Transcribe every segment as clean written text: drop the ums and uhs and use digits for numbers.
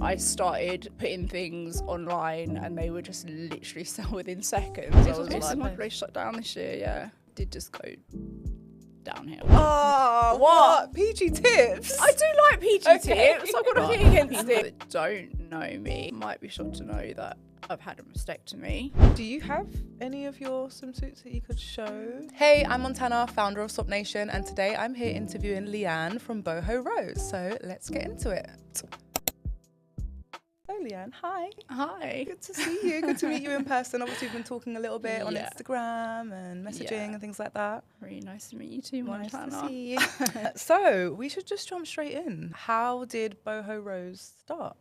I started putting things online and they would just literally sell within seconds. I was like, my place shut down this year, yeah. Did just go downhill. Oh, what? PG tips? I do like PG tips. I've got nothing against people that don't know me. Might be shocked to know that I've had a mastectomy. Do you have any of your swimsuits that you could show? Hey, I'm Montana, founder of SwapNation, and today I'm here interviewing Leanne from Boho Rose. So let's get into it. So Leanne, hi. Hi. Good to see you. Good to meet you in person. Obviously, we've been talking a little bit on Instagram and messaging and things like that. Really nice to meet you too, Montana. Nice to see you. So we should just jump straight in. How did Boho Rose start?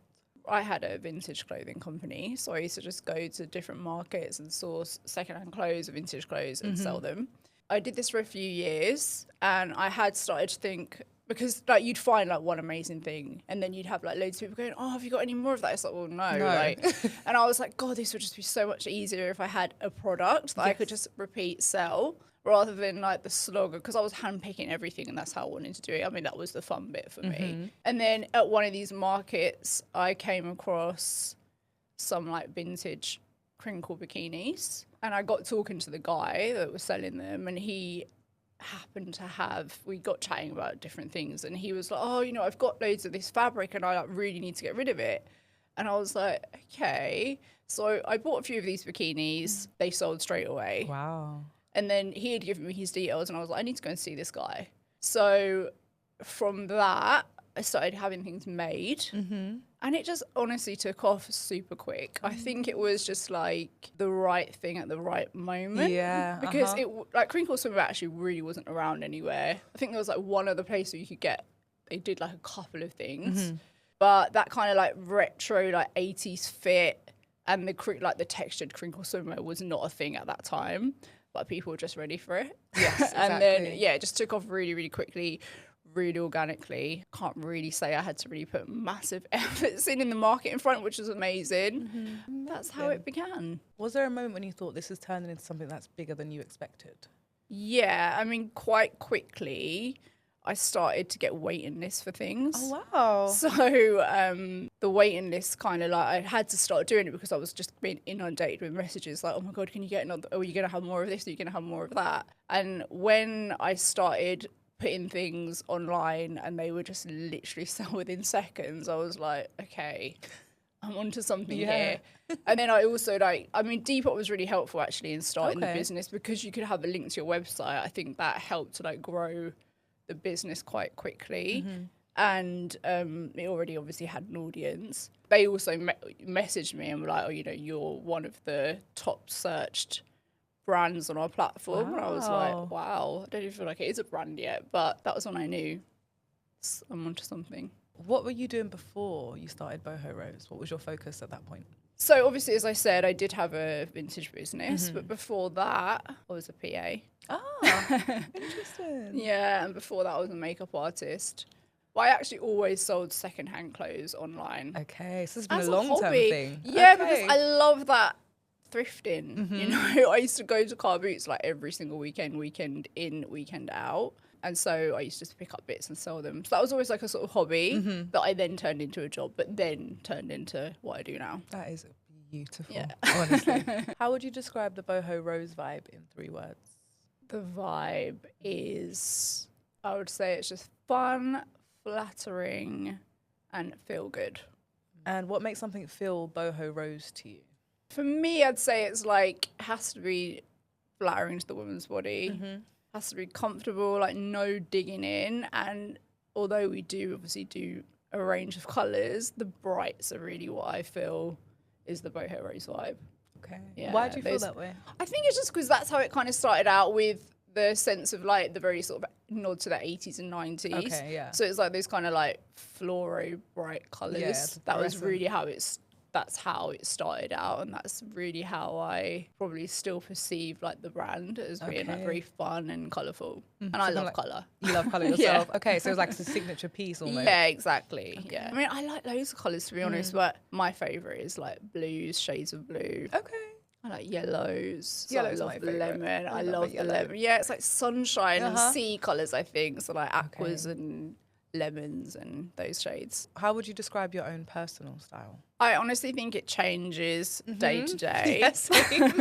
I had a vintage clothing company, so I used to just go to different markets and source secondhand clothes or vintage clothes and sell them. I did this for a few years, and I had started to think, because like you'd find like one amazing thing and then you'd have like loads of people going, oh, have you got any more of that? It's like, well, no. Like, and I was like, God, this would just be so much easier if I had a product that I could just repeat sell rather than like the slog, because I was handpicking everything and that's how I wanted to do it. I mean, that was the fun bit for me. And then at one of these markets, I came across some like vintage crinkle bikinis, and I got talking to the guy that was selling them, and he happened to have, we got chatting about different things, and he was like, oh, you know, I've got loads of this fabric and I like really need to get rid of it. And I was like, okay. So I bought a few of these bikinis. They sold straight away. Wow. And then he had given me his details and I was like, I need to go and see this guy. So from that, I started having things made. And it just honestly took off super quick. I think it was just like the right thing at the right moment. Yeah. Because it like crinkle swimwear actually really wasn't around anywhere. I think there was like one other place where you could get, they did like a couple of things. But that kind of like retro, like 80s fit and the textured crinkle swimwear was not a thing at that time. But people were just ready for it. Yes, exactly. And then, it just took off really, really quickly. Really organically. Can't really say I had to really put massive efforts in the market in front, which was amazing. That's how it began. Was there a moment when you thought this is turning into something that's bigger than you expected? Yeah, I mean, quite quickly, I started to get waiting lists for things. Oh, wow. So the waiting list kind of like, I had to start doing it because I was just being inundated with messages like, oh my God, can you get another, oh, you're going to have more of this, are you going to have more of that? And when I started putting things online and they would just literally sell within seconds, I was like, okay, I'm onto something here. And then I also Depop was really helpful actually in starting the business, because you could have a link to your website. I think that helped to like grow the business quite quickly. And it already obviously had an audience. They also messaged me and were like, oh, you know, you're one of the top searched brands on our platform. And I was like, wow, I don't even feel like it is a brand yet, but that was when I knew I'm onto something. What were you doing before you started Boho Rose? What was your focus at that point? So obviously, as I said, I did have a vintage business, but before that, I was a PA. Ah, interesting. Yeah, and before that, I was a makeup artist. But I actually always sold secondhand clothes online. Okay, so it's been As a long-term thing. Yeah, because I love that thrifting. You know, I used to go to car boots like every single weekend in, weekend out. And so I used to just pick up bits and sell them. So that was always like a sort of hobby that I then turned into a job, but then turned into what I do now. That is beautiful, honestly. How would you describe the Boho Rose vibe in 3 words? The vibe is, I would say it's just fun, flattering, and feel good. And what makes something feel Boho Rose to you? For me, I'd say it's like, has to be flattering to the woman's body, has to be comfortable, like no digging in. And although we do obviously do a range of colours, the brights are really what I feel is the Boho Rose vibe. Okay. Yeah, why do you feel that way? I think it's just because that's how it kind of started out, with the sense of like the very sort of nod to the 80s and 90s. Okay, yeah. So it's like those kind of like fluoro bright colours. Yeah, that was really that's how it started out, and that's really how I probably still perceive like the brand as being like very fun and colourful. And I love colour. You love colour yourself? Okay, so it's like a signature piece almost. Yeah, exactly. Okay. Yeah. I mean, I like loads of colours to be honest, but my favourite is like blues, shades of blue. Okay. I like yellows. So Yellow's I my love the favourite. lemon. I love love a the yellow. lemon. Yeah, it's like sunshine and sea colours, I think. So like aquas and lemons and those shades. How would you describe your own personal style? I honestly think it changes day to day. Yes.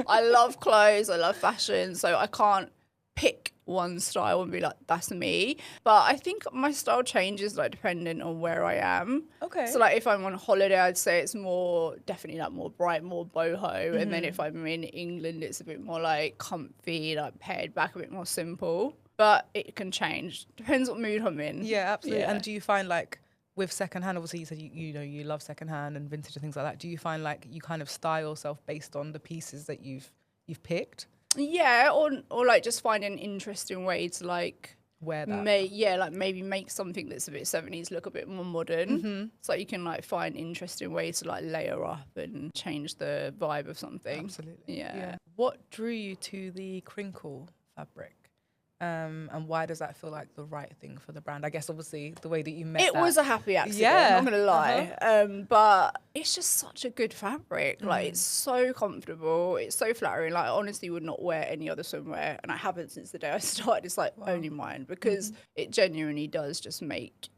I love clothes, I love fashion, so I can't pick one style and be like, that's me. But I think my style changes like depending on where I am. Okay. So like if I'm on holiday, I'd say it's more, definitely like more bright, more boho. And then if I'm in England, it's a bit more like comfy, like pared back, a bit more simple. But it can change. Depends what mood I'm in. Yeah, absolutely. Yeah. And do you find like with secondhand, obviously you said you know you love secondhand and vintage and things like that. Do you find like you kind of style yourself based on the pieces that you've picked? Yeah, or like just find an interesting way to like Wear that. like maybe make something that's a bit 70s look a bit more modern. So you can like find interesting ways to like layer up and change the vibe of something. Absolutely. Yeah. What drew you to the crinkle fabric? And why does that feel like the right thing for the brand? I guess obviously the way that you met it was a happy accident, Yeah. I'm not gonna lie. But it's just such a good fabric. Like it's so comfortable, it's so flattering. Like I honestly would not wear any other swimwear, and I haven't since the day I started. It's like only mine, because it genuinely does just make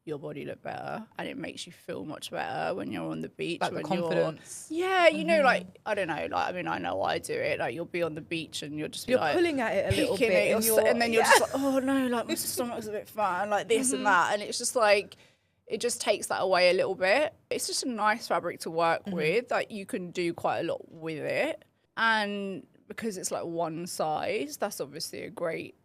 your body look better, and it makes you feel much better when you're on the beach. Like when the confidence. you know, like I don't know, like I mean I know I do it. Like you'll be on the beach and you'll just be You're like pulling at it a little picking bit, it, and then you're yeah. just like, oh no, like my stomach's a bit fat, and like this and that, and it's just like it just takes that away a little bit. It's just a nice fabric to work with. Like you can do quite a lot with it, and because it's like one size, that's obviously a great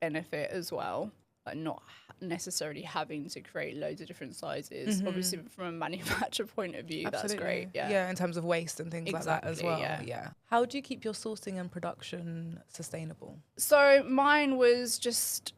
benefit as well. Like not necessarily having to create loads of different sizes. Obviously from a manufacturer point of view, Absolutely. that's great. Yeah, in terms of waste and things like that as Exactly, well. yeah. How do you keep your sourcing and production sustainable? So mine was just,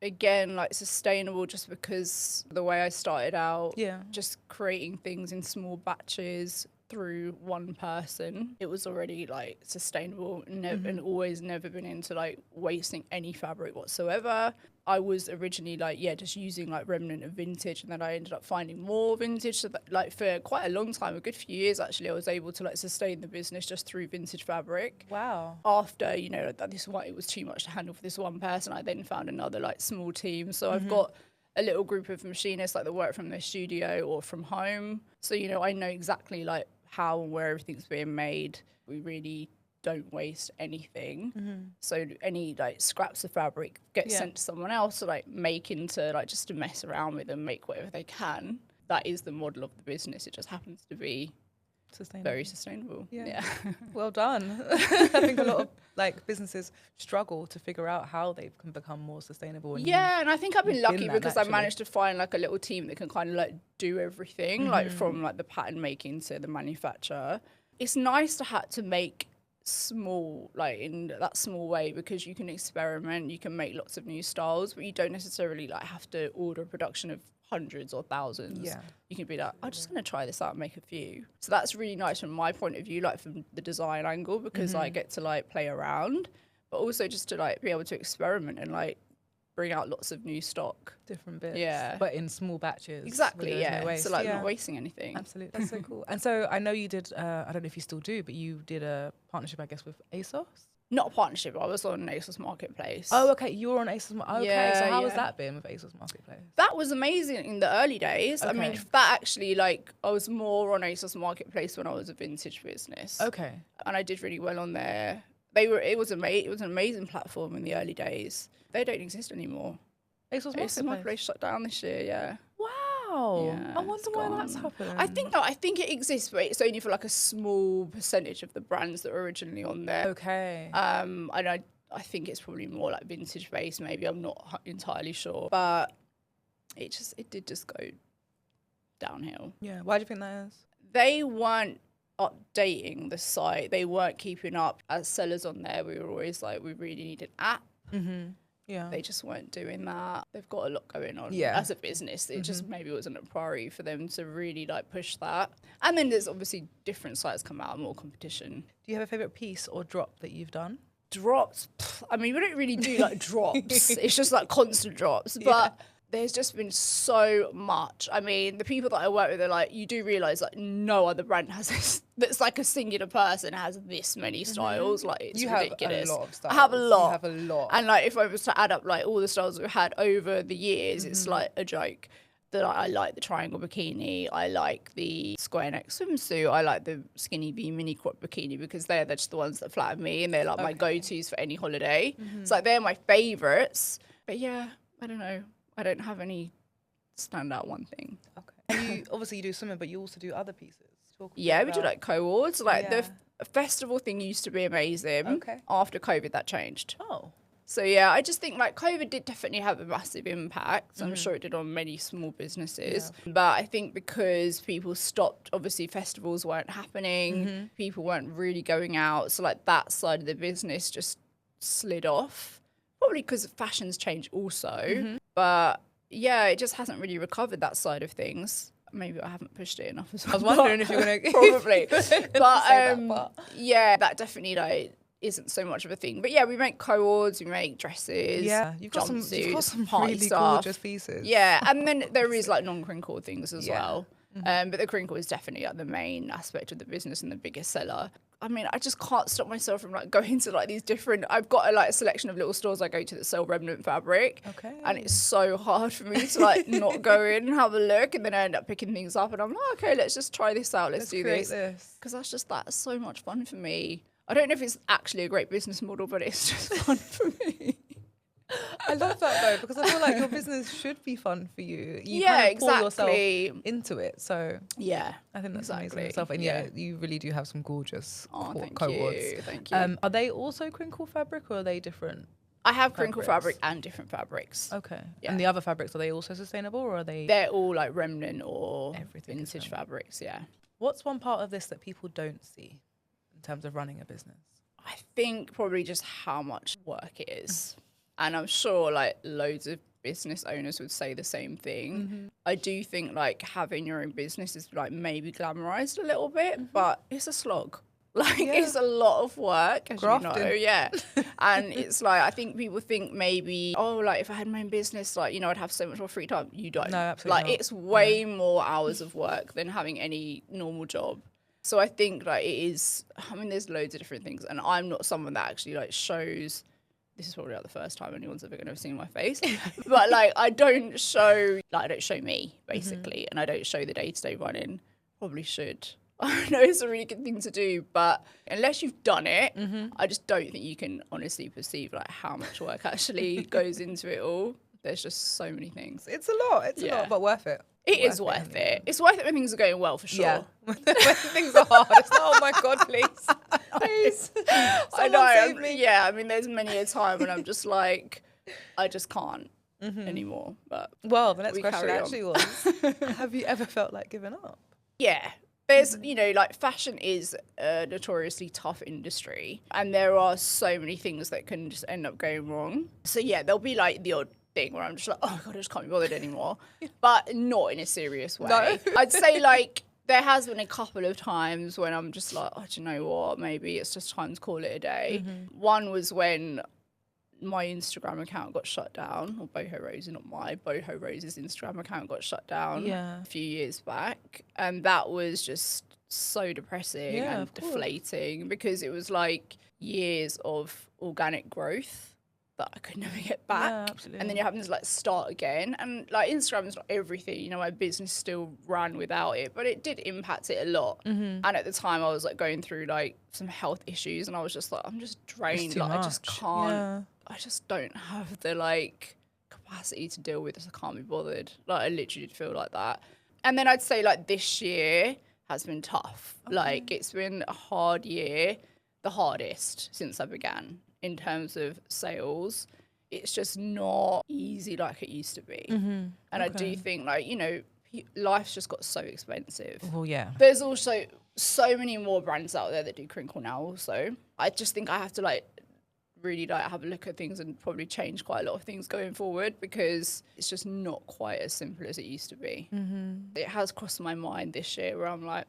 again, like sustainable, just because the way I started out, just creating things in small batches through one person. It was already like sustainable, and always never been into like wasting any fabric whatsoever. I was originally like, just using like remnant of vintage, and then I ended up finding more vintage. So that, like for quite a long time, a good few years actually, I was able to like sustain the business just through vintage fabric. Wow. After, you know, that this one, it was too much to handle for this one person, I then found another like small team. So I've got a little group of machinists like that work from their studio or from home. So, you know, I know exactly like how and where everything's being made. We really don't waste anything. So any like scraps of fabric get sent to someone else to like make into like just to mess around with and make whatever they can. That is the model of the business. It just happens to be very sustainable. Yeah. Well done. I think a lot of like businesses struggle to figure out how they can become more sustainable. And and I think I've been lucky because naturally. I managed to find like a little team that can kind of like do everything, like from like the pattern making to the manufacture. It's nice to have to make small, like in that small way, because you can experiment, you can make lots of new styles, but you don't necessarily like have to order a production of hundreds or thousands. You can be like, I'm just going to try this out and make a few. So that's really nice from my point of view, like from the design angle, because I get to like play around, but also just to like be able to experiment and like bring out lots of new stock. Different bits. But in small batches. Exactly, No waste. So like not wasting anything. Absolutely. That's so cool. And so I know you did, I don't know if you still do, but you did a partnership, I guess, with ASOS? Not a partnership. I was on ASOS Marketplace. Oh, okay. You were on ASOS Marketplace. Okay. So how has that been with ASOS Marketplace? That was amazing in the early days. Okay. I mean, that actually, like, I was more on ASOS Marketplace when I was a vintage business. Okay. And I did really well on there. It was an amazing platform in the early days. They don't exist anymore. ASOS Marketplace shut down this year, Wow. Yeah, I wonder why that's gone. happened. I think it exists, but it's only for like a small percentage of the brands that were originally on there. Okay. And I think it's probably more like vintage based, maybe. I'm not entirely sure. But it did just go downhill. Yeah. Why do you think that is? They weren't updating the site. They weren't keeping up. As sellers on there, we were always like, we really need an app. Yeah. They just weren't doing that. They've got a lot going on Yeah. as a business. It just maybe wasn't a priority for them to really like push that. And then there's obviously different sites come out, more competition. Do you have a favourite piece or drop that you've done? Drops. I mean, we don't really do like drops. It's just like constant drops. But there's just been so much. I mean, the people that I work with are like, you do realise like no other brand has this, that's like a singular person has this many styles. Like it's ridiculous. You have a lot of styles. I have a lot. You have a lot. And like if I was to add up like all the styles we've had over the years, it's like a joke. That I like the triangle bikini, I like the square neck swimsuit, I like the skinny V mini crop bikini because they're just the ones that flatter me and they're like my go-tos for any holiday. It's like they're my favourites. But yeah, I don't know. I don't have any standout one thing. Okay. And obviously you do swimming, but you also do other pieces. We do like cohorts. Like the festival thing used to be amazing. Okay. After COVID, that changed. Oh. So yeah, I just think like COVID did definitely have a massive impact. I'm sure it did on many small businesses. Yeah. But I think because people stopped, obviously festivals weren't happening, people weren't really going out. So like that side of the business just slid off. Probably because fashion's changed also. But yeah, it just hasn't really recovered that side of things. Maybe I haven't pushed it enough as well. I was wondering if you were going to... Probably. But yeah, that definitely like isn't so much of a thing. But yeah, we make co-ords, we make dresses, you've got some party really stuff. Gorgeous pieces. Yeah, and then there is like non-crinkled things as well. But the crinkle is definitely like the main aspect of the business and the biggest seller. I mean, I just can't stop myself from like going to like these different. I've got a selection of little stores I go to that sell remnant fabric. Okay. And it's so hard for me to like not go in and have a look, and then I end up picking things up, and I'm like, okay, let's just try this out. Let's do this because that's so much fun for me. I don't know if it's actually a great business model, but it's just fun for me. I love that though, because I feel like your business should be fun for you. You kind of pour yourself into it. So yeah, I think that's amazing in itself. And you really do have some gorgeous Thank you. Are they also crinkle fabric or are they different? I have crinkle fabric and different fabrics. Okay. Yeah. And the other fabrics, are they also sustainable or are they? They're all like remnant or vintage fabrics, yeah. What's one part of this that people don't see in terms of running a business? I think probably just how much work it is. And I'm sure like loads of business owners would say the same thing. I do think like having your own business is like maybe glamorized a little bit, but it's a slog. Like it's a lot of work, as you know, and it's like, I think people think maybe, oh, like if I had my own business, like, you know, I'd have so much more free time. You don't. No, absolutely not. It's way more hours of work than having any normal job. So I think like it is, I mean, there's loads of different things, and I'm not someone that actually like shows. This is probably not the first time anyone's ever going to have seen my face, but like I don't show me basically, and I don't show the day-to-day running. Probably should. I know it's a really good thing to do, but unless you've done it, I just don't think you can honestly perceive like how much work actually goes into it all. There's just so many things. It's a lot. It's a lot, but worth it. It is worth it. It's worth it when things are going well, for sure. Yeah. When things are hard, it's not, oh my God, please. Please. I know. Save me. Yeah, I mean, there's many a time when I'm just like, I just can't anymore. But well, the next question actually was, have you ever felt like giving up? Yeah. There's, you know, like fashion is a notoriously tough industry, and there are so many things that can just end up going wrong. So yeah, there'll be like the odd thing where I'm just like, oh God, I just can't be bothered anymore. But not in a serious way. No. I'd say like there has been a couple of times when I'm just like, oh, do you know what? Maybe it's just time to call it a day. One was when my Instagram account got shut down, or Boho Rose, not my, Boho Rose's Instagram account got shut down a few years back. And that was just so depressing and deflating, because it was like years of organic growth that I could never get back. Yeah, and then you're having to like start again. And like Instagram is not everything, you know, my business still ran without it, but it did impact it a lot. And at the time I was like going through like some health issues, and I was just like, I'm just drained. Like, I just can't, I just don't have the like capacity to deal with this. I can't be bothered. Like I literally did feel like that. And then I'd say like this year has been tough. Like it's been a hard year, the hardest since I began. In terms of sales, it's just not easy like it used to be. And I do think like, you know, life's just got so expensive. Well, yeah. There's also so many more brands out there that do crinkle now also. I just think I have to like really like have a look at things and probably change quite a lot of things going forward, because it's just not quite as simple as it used to be. It has crossed my mind this year where I'm like,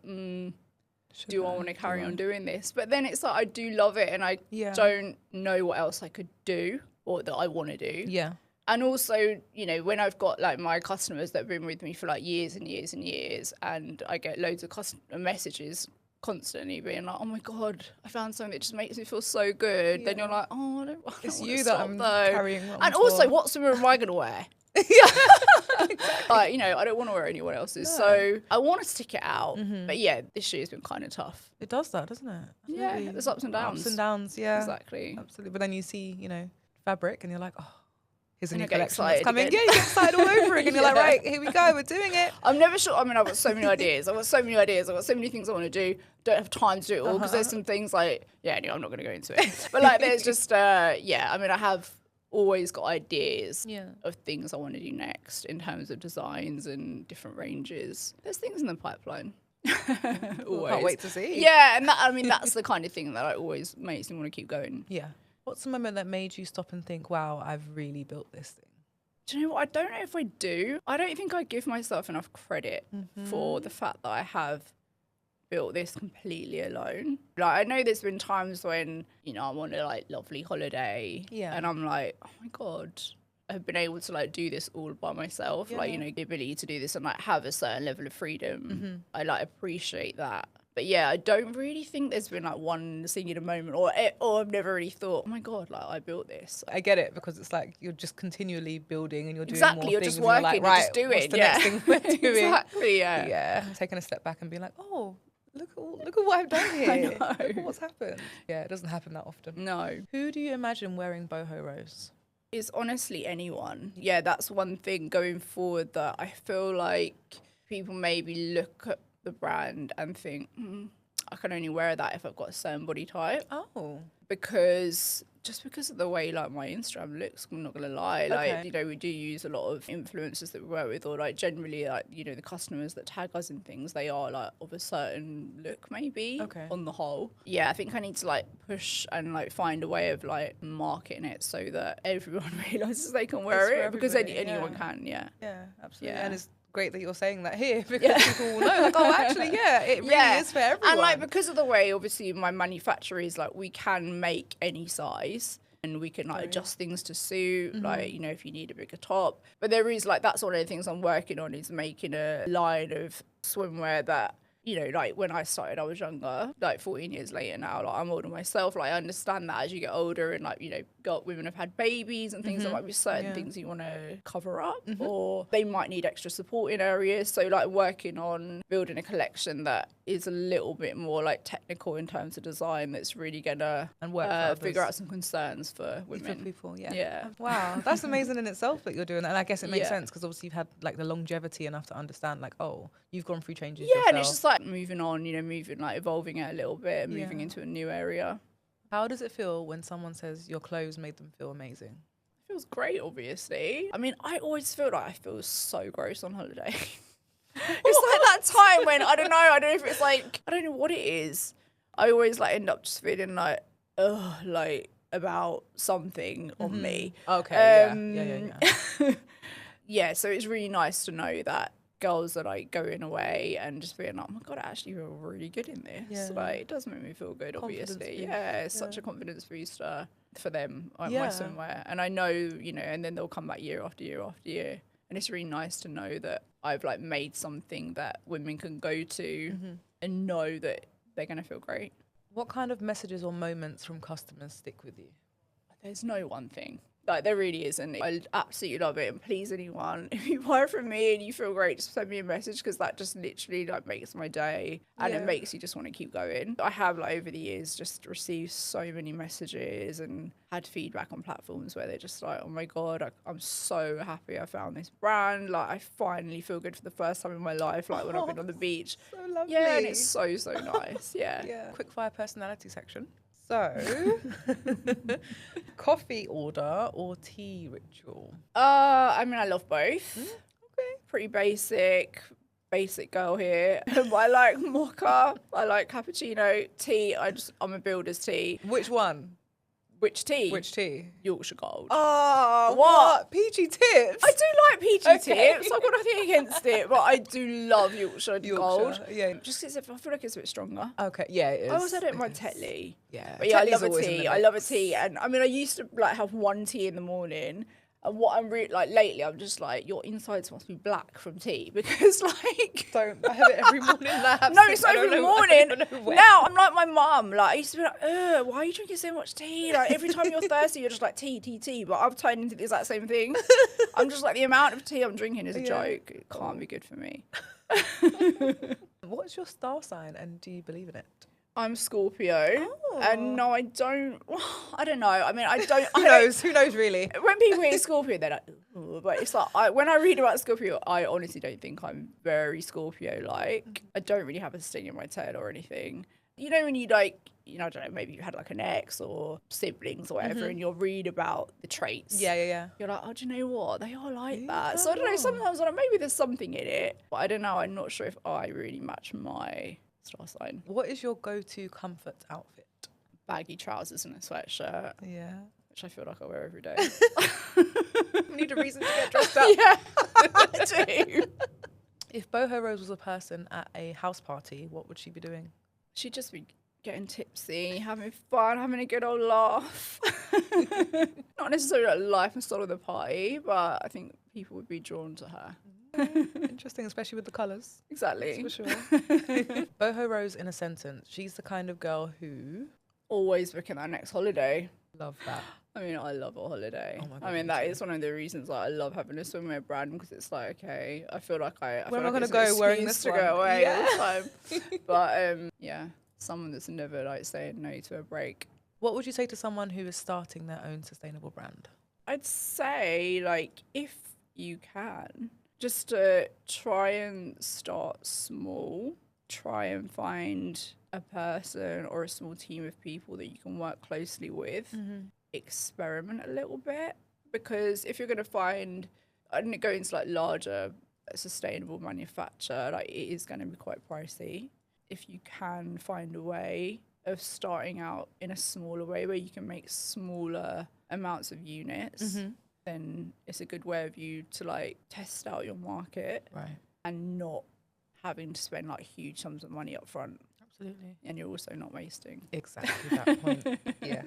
do I want to carry on doing this? But then it's like, I do love it, and I don't know what else I could do or that I want to do. Yeah. And also, you know, when I've got like my customers that have been with me for like years and years and years, and I get loads of messages constantly being like, oh my God, I found something that just makes me feel so good. Then you're like, oh, I don't It's want you to that stop, I'm though. carrying on And for. also, what swimwear am I going to wear? Exactly. Like, you know, I don't want to wear anyone else's. No. So I want to stick it out. But yeah, this year's been kind of tough. It does that, doesn't it? Yeah, Absolutely. there's ups and downs. Ups and downs, yeah. Exactly. Absolutely. But then you see, you know, fabric and you're like, oh, here's a And new I get collection that's excited coming. again. Yeah, you get excited all over again. You're like, right, here we go, we're doing it. I'm never sure. I mean, I've got so many ideas. I've got so many things I want to do. Don't have time to do it all because there's some things like, yeah, anyway, I'm not going to go into it. But like, there's just, yeah, I mean, I have always got ideas of things I want to do next in terms of designs and different ranges. There's things in the pipeline. Always. Can't wait to see. Yeah, and that, I mean, that's the kind of thing that I always makes me want to keep going. Yeah. What's the moment that made you stop and think, wow, I've really built this thing? Do you know what? I don't know if I do. I don't think I give myself enough credit for the fact that I have built this completely alone. Like, I know there's been times when, you know, I'm on a like lovely holiday and I'm like, oh my God, I've been able to like do this all by myself. Like, you know, the ability to do this and like have a certain level of freedom. I like appreciate that. But yeah, I don't really think there's been like one singular moment or I've never really thought, oh my God, like I built this. I get it because it's like you're just continually building and you're doing more you're things. just working, like, you're right, just doing. what's the next thing we're doing? Exactly, yeah. Yeah, taking a step back and being like, oh, look at what I've done here. I know. Look at what's happened. Yeah, it doesn't happen that often. No. Who do you imagine wearing Boho Rose? It's honestly anyone. Yeah, that's one thing going forward that I feel like people maybe look at the brand and think, I can only wear that if I've got a certain body type. Oh. Because of the way like my Instagram looks, I'm not gonna lie. Like, you know, we do use a lot of influencers that we work with, or like generally like, you know, the customers that tag us in things, they are like of a certain look maybe on the whole. Yeah, I think I need to like push and like find a way of like marketing it so that everyone realizes they can wear it because anyone can. Yeah, absolutely. And it's great that you're saying that here because people will know, like, oh, actually, it really is for everyone. And like, because of the way, obviously, my manufacturer is like, we can make any size and we can like adjust things to suit, like, you know, if you need a bigger top. But there is like, that's one of the things I'm working on, is making a line of swimwear that, you know, like when I started, I was younger, like 14 years later now, like I'm older myself. Like I understand that as you get older and like, you know, women have had babies and things, there might be certain things you want to cover up or they might need extra support in areas. So like working on building a collection that is a little bit more like technical in terms of design, that's really going to figure out some concerns for women. For people, yeah. Wow, that's amazing in itself that you're doing that. And I guess it makes sense because obviously you've had like the longevity enough to understand like, oh, you've gone through changes yourself. And it's just like moving on, you know, like evolving it a little bit and moving into a new area. How does it feel when someone says your clothes made them feel amazing? It feels great, obviously. I mean, I always feel like I feel so gross on holiday. It's like that time when, I don't know if it's like, I don't know what it is. I always like end up just feeling like, ugh, like about something on me. Okay, yeah, so it's really nice to know that girls are like going away and just being like, oh my God, I actually feel really good in this. Like, it does make me feel good, obviously. Yeah, it's such a confidence booster for them, like my swimwear. And I know, you know, and then they'll come back year after year after year. And it's really nice to know that I've like made something that women can go to and know that they're going to feel great. What kind of messages or moments from customers stick with you? There's no one thing. Like, there really isn't. I absolutely love it, and please anyone, if you buy from me and you feel great, just send me a message, because that just literally like makes my day, and it makes you just want to keep going. I have like over the years just received so many messages and had feedback on platforms where they're just like, oh my God, I'm so happy I found this brand. Like, I finally feel good for the first time in my life, like when I've been on the beach. So lovely. Yeah, and it's so nice. Yeah. Quickfire personality section. So, coffee order or tea ritual? I mean, I love both. Okay. Pretty basic girl here. I like mocha. I like cappuccino. Tea, I'm a builder's tea. Which one? Which tea? Which tea? Yorkshire Gold. Oh, what? Peachy Tips? I do like Peachy Tips. I've got nothing against it, but I do love Yorkshire Gold. Yeah. Just because I feel like it's a bit stronger. Okay, yeah, it is. I also don't mind Tetley. Yeah. But yeah, I love a tea. And I mean, I used to like have one tea in the morning, And what I'm really like lately, I'm just like, your insides must be black from tea because like. Don't. I have it every morning. No, it's not every morning. Now I'm like my mum. Like I used to be like, why are you drinking so much tea? Like every time you're thirsty, you're just like tea, tea, tea. But I've turned into the exact same thing. I'm just like the amount of tea I'm drinking is a joke. It can't be good for me. What's your star sign, and do you believe in it? I'm Scorpio, and no, I don't. I don't know. I mean, I don't. Who knows, really? When people hear Scorpio, they're like, ooh, but it's like when I read about Scorpio, I honestly don't think I'm very Scorpio-like. I don't really have a sting in my tail or anything. You know, when you like, I don't know, maybe you had like an ex or siblings or whatever, and you'll read about the traits. Yeah. You're like, oh, do you know what? They are like that. So I don't know. Sometimes I'm like, maybe there's something in it, but I don't know. I'm not sure if I really match my star sign. What is your go-to comfort outfit? Baggy trousers and a sweatshirt. Yeah. Which I feel like I wear every day. Need a reason to get dressed up. Yeah, I do. If Boho Rose was a person at a house party, what would she be doing? She'd just be getting tipsy, having fun, having a good old laugh. Not necessarily like life and style of the party, but I think people would be drawn to her. Interesting, especially with the colours. Exactly. That's for sure. Boho Rose in a sentence. She's the kind of girl who... always booking our next holiday. Love that. I mean, I love a holiday. Oh my God, I mean, that is one of the reasons I love having a swimwear brand, because it's like, okay, I feel like where am I going to go wearing this to one? go away all the time. But yeah, someone that's never like saying no to a break. What would you say to someone who is starting their own sustainable brand? I'd say, like, if you can, just to try and start small, try and find a person or a small team of people that you can work closely with, experiment a little bit, because if you're going to find, I didn't go into like larger sustainable manufacture, like it is going to be quite pricey. If you can find a way of starting out in a smaller way where you can make smaller amounts of units, then it's a good way of you to like test out your market, right, and not having to spend like huge sums of money up front. Absolutely. And you're also not wasting. Exactly that point. Yes.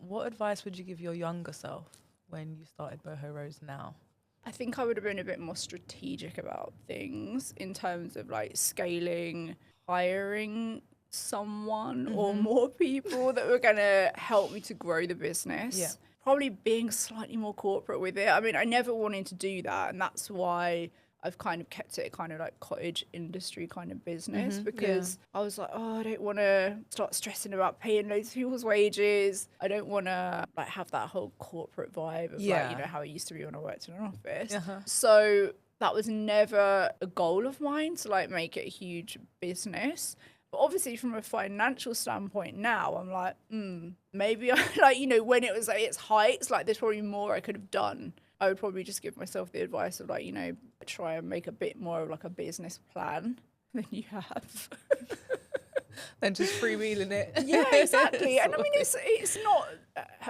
What advice would you give your younger self when you started Boho Rose now? I think I would have been a bit more strategic about things in terms of like scaling, hiring someone or more people that were going to help me to grow the business. Yeah. Probably being slightly more corporate with it. I mean, I never wanted to do that, and that's why I've kind of kept it kind of like cottage industry kind of business, because I was like, oh, I don't want to start stressing about paying loads of people's wages. I don't want to like have that whole corporate vibe of like, you know, how it used to be when I worked in an office. So that was never a goal of mine, to like make it a huge business. But obviously from a financial standpoint now, I'm like, maybe I, like, you know, when it was at its heights, like there's probably more I could have done. I would probably just give myself the advice of like, you know, try and make a bit more of like a business plan than you have. Than just freewheeling it. Yeah, exactly. And I mean, it's not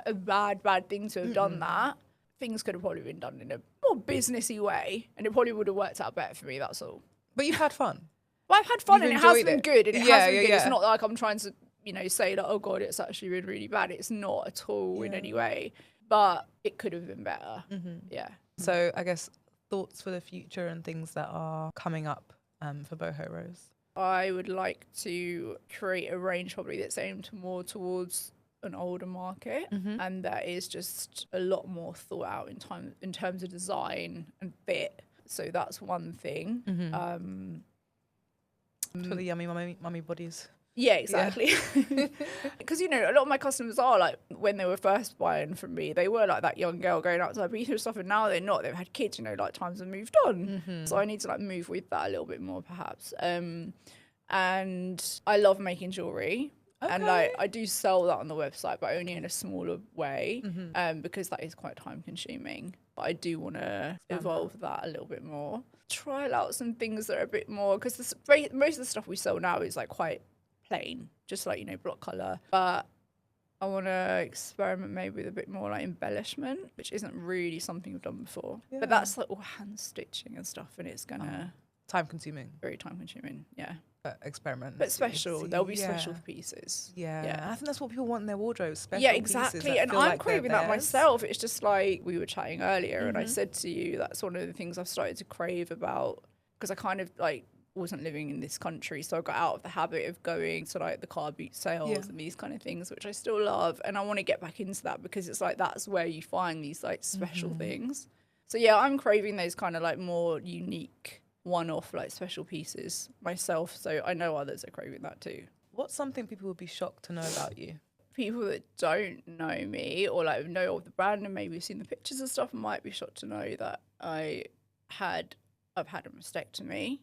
a bad thing to have done that. Things could have probably been done in a more businessy way, and it probably would have worked out better for me, that's all. But you've had fun. Well, I've had fun, and it has been good. And it has been good. Yeah. It's not like I'm trying to, you know, say like, oh God, it's actually been really bad. It's not at all in any way. But it could have been better. Yeah. So I guess thoughts for the future and things that are coming up for Boho Rose. I would like to create a range probably that's aimed more towards an older market, and that is just a lot more thought out in terms of design and fit. So that's one thing. For the yummy mummy bodies. Yeah, exactly. Because, you know, a lot of my customers are like, when they were first buying from me, they were like that young girl going out to Ibiza and stuff, and now they're not. They've had kids, you know, like times have moved on. So I need to like move with that a little bit more perhaps. And I love making jewellery. Okay. And like I do sell that on the website, but only in a smaller way, because that is quite time consuming. But I do want to evolve that a little bit more. Trial out some things that are a bit more, because most of the stuff we sell now is like quite plain, just like, you know, block colour. But I want to experiment maybe with a bit more like embellishment, which isn't really something we've done before. Yeah. But that's like all hand stitching and stuff, and it's gonna time consuming. Very time consuming, yeah. experiments. But special. There'll be special pieces. Yeah. I think that's what people want in their wardrobes. Special yeah, exactly. pieces And feel I'm like craving they're that theirs. myself. It's just like we were chatting earlier, and I said to you that's one of the things I've started to crave about, because I kind of like wasn't living in this country, so I got out of the habit of going to like the car boot sales and these kind of things, which I still love, and I want to get back into that because it's like that's where you find these like special things. So yeah, I'm craving those kind of like more unique one-off like special pieces myself, so I know others are craving that too. What's something people would be shocked to know about you? People that don't know me or like know of the brand and maybe seen the pictures and stuff might be shocked to know that I've had a mastectomy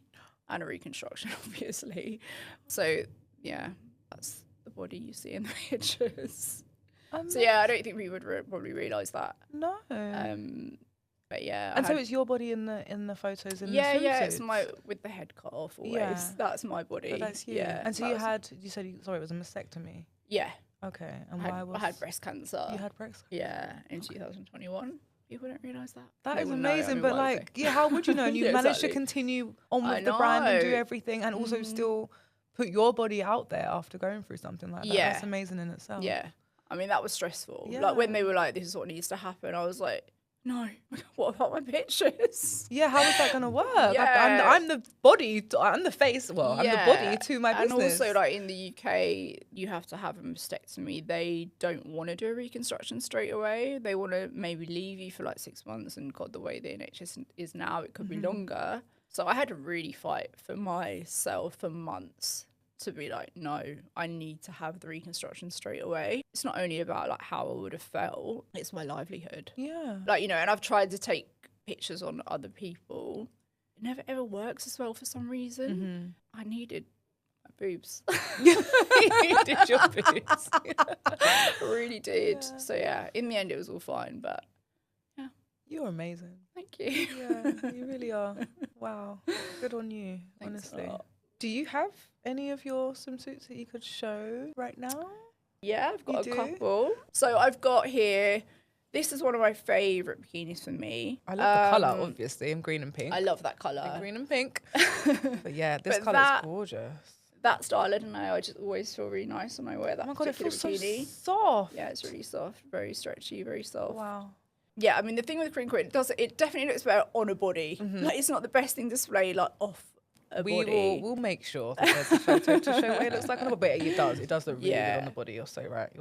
and a reconstruction, obviously. So yeah, that's the body you see in the pictures. So yeah, I don't think people would probably realise that. No. But yeah, and so it's your body in the photos in the yeah, swimsuits? it's my with the head cut off always. Yeah. That's my body. But that's you. Yeah. And so you said it was a mastectomy. Yeah. Okay. And I had breast cancer. You had breast cancer? Yeah, in 2021. People don't realise that. That is amazing, but like, yeah, how would you know? And you managed to continue on with the brand and do everything, and also still put your body out there after going through something like that. Yeah. That's amazing in itself. Yeah. I mean, that was stressful. Yeah. Like when they were like, this is what needs to happen, I was like, no, what about my pictures? Yeah, how is that going to work? Yeah. I'm the body, I'm the face, well, I'm the body to my business. And also, like in the UK, you have to have a mastectomy. They don't want to do a reconstruction straight away. They want to maybe leave you for like 6 months, and God, the way the NHS is now, it could be longer. So I had to really fight for myself for months to be like, no, I need to have the reconstruction straight away. It's not only about like how I would have felt, it's my livelihood. Yeah. Like, you know, and I've tried to take pictures on other people. It never ever works as well for some reason. I needed my boobs. You needed your boobs. I really did. Yeah. So yeah, in the end it was all fine, but yeah. You're amazing. Thank you. Yeah, you really are. Wow. Good on you, Thanks honestly. Do you have any of your swimsuits that you could show right now? Yeah, I've got a couple. So I've got here, this is one of my favourite bikinis for me. I love the colour, obviously, in green and pink. I love that colour. Green and pink. But yeah, this colour's gorgeous. That style, I don't know, I just always feel really nice when I wear that. Oh my God, it feels bikini. So soft. Yeah, it's really soft, very stretchy, very soft. Wow. Yeah, I mean, the thing with crinkle, it definitely looks better on a body. Like, it's not the best thing to display, like, off a body. We'll make sure that there's a photo to show what it looks like on a body. But it does look really good on the body. You're so right.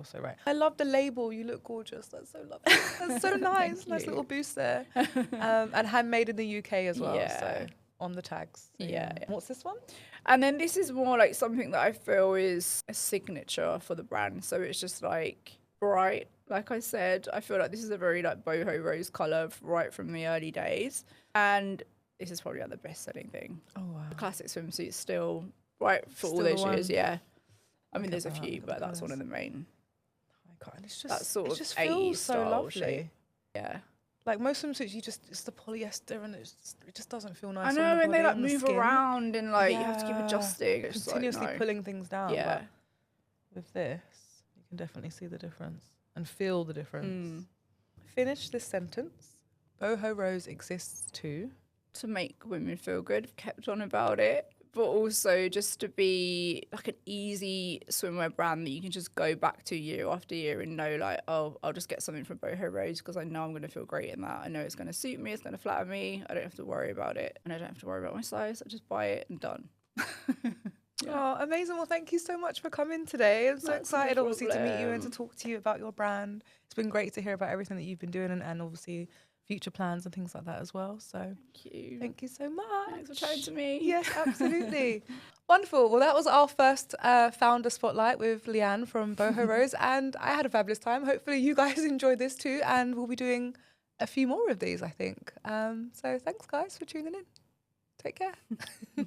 I love the label. You look gorgeous. That's so lovely. That's so nice. Nice little boost there. And handmade in the UK as well. Yeah. So on the tags. So yeah. What's this one? And then this is more like something that I feel is a signature for the brand. So it's just like bright. Like I said, I feel like this is a very like boho rose colour right from the early days. And this is probably like the best-selling thing. Oh, wow. The classic swimsuit still right for all those years, yeah. I mean, there's a few, but that's one of the main. Oh my God, it's just, that sort of just feels so lovely. Shape. Yeah. Like most swimsuits, it's the polyester and it just doesn't feel nice. I know, on the and body, they like move around and like you have to keep adjusting. It's continuously like, pulling things down. Yeah. But with this, you can definitely see the difference and feel the difference. Finish this sentence. Boho Rose exists to make women feel good. Kept on about it, but also just to be like an easy swimwear brand that you can just go back to year after year and know like, oh, I'll just get something from Boho Rose because I know I'm going to feel great in that. I know it's going to suit me. It's going to flatter me. I don't have to worry about it, and I don't have to worry about my size. I just buy it and done. Oh, amazing. Well, thank you so much for coming today. I'm so excited, obviously, to meet you and to talk to you about your brand. It's been great to hear about everything that you've been doing and obviously future plans and things like that as well. So thank you so much. Thanks for chatting to me. Yes, absolutely. Wonderful. Well, that was our first founder spotlight with Leanne from Boho Rose, and I had a fabulous time. Hopefully you guys enjoyed this too, and we'll be doing a few more of these, I think. So thanks guys for tuning in. Take care.